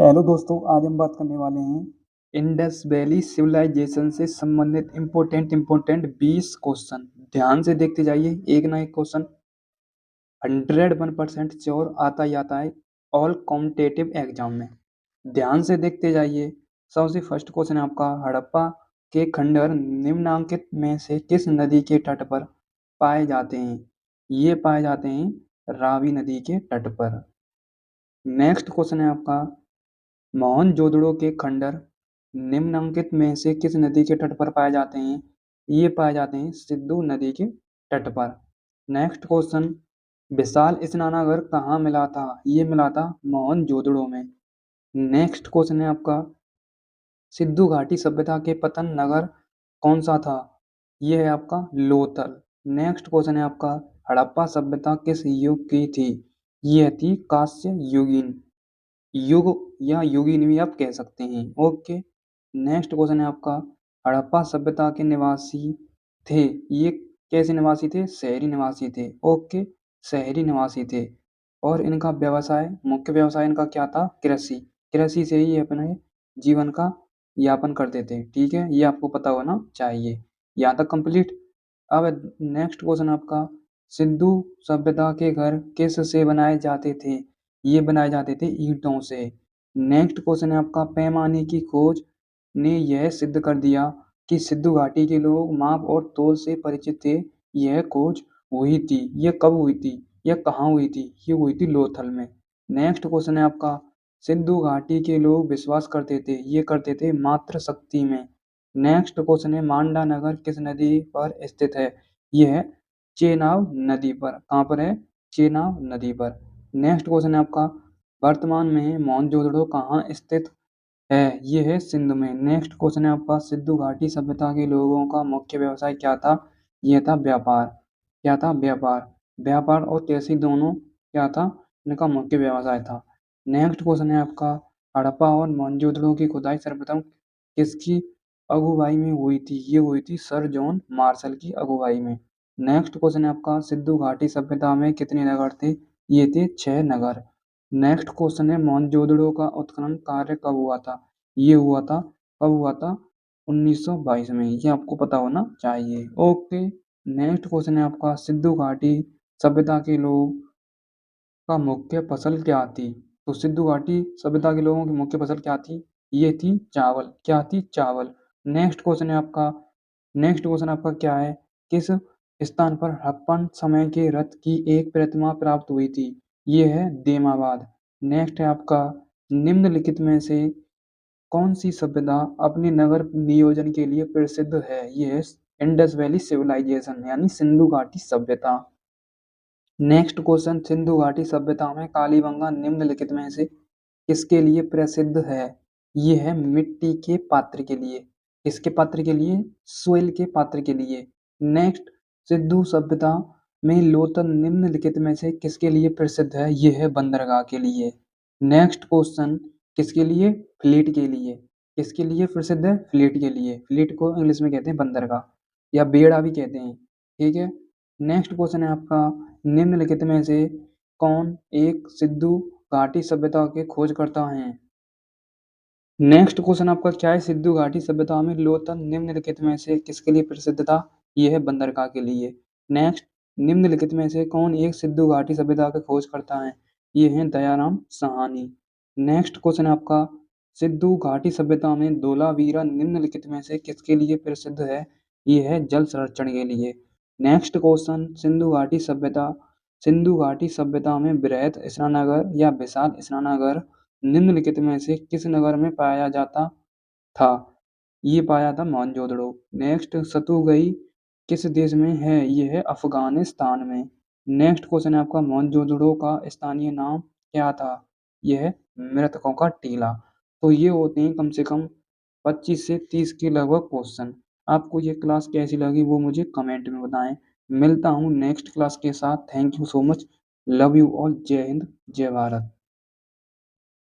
Hello दोस्तों, आज हम बात करने वाले हैं इंडस वैली सिविलाइजेशन से संबंधित इम्पोर्टेंट 20 क्वेश्चन। ध्यान से देखते जाइए, एक ना एक क्वेश्चन 101% श्योर आता ही आता है ऑल कॉम्पिटेटिव एग्जाम में। ध्यान से देखते जाइए। सबसे फर्स्ट क्वेश्चन है आपका, हड़प्पा के खंडहर निम्नलिखित में से किस नदी के तट पर पाए जाते हैं? ये पाए जाते हैं रावी नदी के तट पर। नेक्स्ट क्वेश्चन है आपका, मोहनजोदड़ो के खंडहर निम्नलिखित में से किस नदी के तट पर पाए जाते हैं? ये पाए जाते हैं सिंधु नदी के तट पर। नेक्स्ट क्वेश्चन, विशाल स्नानागार कहाँ मिला था? ये मिला था मोहनजोदड़ो में। नेक्स्ट क्वेश्चन है आपका, सिंधु घाटी सभ्यता के पतन नगर कौन सा था? ये है आपका लोथल। नेक्स्ट क्वेश्चन है आपका, हड़प्पा सभ्यता किस युग की थी? ये थी कांस्य युगीन युग या युगीन भी आप कह सकते हैं। ओके। नेक्स्ट क्वेश्चन है आपका, हड़प्पा सभ्यता के निवासी थे, ये कैसे निवासी थे? शहरी निवासी थे। ओके, शहरी निवासी थे। और इनका व्यवसाय, मुख्य व्यवसाय इनका क्या था? कृषि। कृषि से ही अपने जीवन का यापन करते थे। ठीक है, ये आपको पता होना चाहिए। यहाँ तक कंप्लीट। अब नेक्स्ट क्वेश्चन आपका, सिंधु सभ्यता के घर किस से बनाए जाते थे? ये बनाए जाते थे ईंटों से। नेक्स्ट क्वेश्चन है आपका, पैमाने की खोज ने यह सिद्ध कर दिया कि सिंधु घाटी के लोग माप और तौल से परिचित थे। यह खोज हुई थी, यह कब हुई थी? यह कहाँ हुई थी? ये हुई थी लोथल में। नेक्स्ट क्वेश्चन है आपका, सिंधु घाटी के लोग विश्वास करते थे, ये करते थे मात्र शक्ति में। नेक्स्ट क्वेश्चन है, मांडा नगर किस नदी पर स्थित है? यह है चेनाब नदी पर। कहाँ पर है? चेनाब नदी पर। नेक्स्ट क्वेश्चन है आपका, वर्तमान में मोहनजोदड़ो कहाँ स्थित है? ये है सिंध में। नेक्स्ट क्वेश्चन है आपका, सिंधु घाटी सभ्यता के लोगों का मुख्य व्यवसाय क्या था? यह था व्यापार। क्या था? व्यापार। व्यापार और कृषि दोनों क्या था? इनका मुख्य व्यवसाय था। नेक्स्ट क्वेश्चन है आपका, हड़प्पा और मोहनजोदड़ो की खुदाई सर्वप्रथम किसकी अगुवाई में हुई थी? ये हुई थी सर जॉन मार्शल की अगुवाई में। नेक्स्ट क्वेश्चन है आपका, सिंधु घाटी सभ्यता में कितने नगर थे? ये थे 6 नगर। नेक्स्ट क्वेश्चन है, मोहनजोदड़ो का उत्खनन कार्य कब हुआ था? ये हुआ था, कब हुआ था? 1922 में। ये आपको पता होना चाहिए। ओके। नेक्स्ट क्वेश्चन है आपका, सिंधु घाटी सभ्यता के लोग का मुख्य फसल क्या थी? तो सिंधु घाटी सभ्यता के लोगों की मुख्य फसल क्या थी? ये थी चावल। क्या थी? चावल। नेक्स्ट क्वेश्चन है आपका, नेक्स्ट क्वेश्चन आपका क्या है, किस स्थान पर हड़प्पन समय के रथ की एक प्रतिमा प्राप्त हुई थी? ये है देमाबाद। नेक्स्ट है आपका, निम्नलिखित में से कौन सी सभ्यता अपने नगर नियोजन के लिए प्रसिद्ध है? ये है इंडस वैली सिविलाइजेशन यानी सिंधु घाटी सभ्यता। नेक्स्ट क्वेश्चन, सिंधु घाटी सभ्यता में कालीबंगा निम्नलिखित में से किसके लिए प्रसिद्ध है? ये है मिट्टी के पात्र के लिए। किसके पात्र के लिए? सोइल के पात्र के लिए। नेक्स्ट, सिंधु सभ्यता में लोथल निम्नलिखित में से किसके लिए प्रसिद्ध है? ये है बंदरगाह के लिए। नेक्स्ट क्वेश्चन, किसके लिए? फ्लीट के लिए। किसके लिए प्रसिद्ध है? फ्लीट के लिए। फ्लीट को इंग्लिश में कहते हैं बंदरगाह या बेड़ा भी कहते हैं। ठीक है। नेक्स्ट क्वेश्चन है आपका, निम्नलिखित में से कौन एक सिंधु घाटी सभ्यता के खोजकर्ता हैं? नेक्स्ट क्वेश्चन आपका क्या है, सिंधु घाटी सभ्यता में लोथल निम्नलिखित में से किसके लिए प्रसिद्ध था? यह है बंदरगाह के लिए। नेक्स्ट, निम्नलिखित में से कौन एक सिंधु घाटी सभ्यता के खोजकर्ता हैं? ये हैं दयाराम साहनी। नेक्स्ट क्वेश्चन आपका, सिंधु घाटी सभ्यता में धोलावीरा निम्नलिखित में से किसके लिए प्रसिद्ध है? ये है जल संरक्षण के लिए। नेक्स्ट क्वेश्चन, सिंधु घाटी सभ्यता में बृहत स्नानागार या विशाल स्नानागार निम्नलिखित में से किस नगर में पाया जाता था? ये पाया था मोहनजोदड़ो। नेक्स्ट, सतुगई किस देश में है? ये है अफगानिस्तान में। नेक्स्ट क्वेश्चन है आपका, मोहनजोदड़ो का स्थानीय नाम क्या था? यह है मृतकों का टीला। तो ये होते हैं कम से कम 25 से 30 के लगभग क्वेश्चन। आपको ये क्लास कैसी लगी वो मुझे कमेंट में बताएं। मिलता हूँ नेक्स्ट क्लास के साथ। Thank you so much. Love you all. जय हिंद, जय भारत।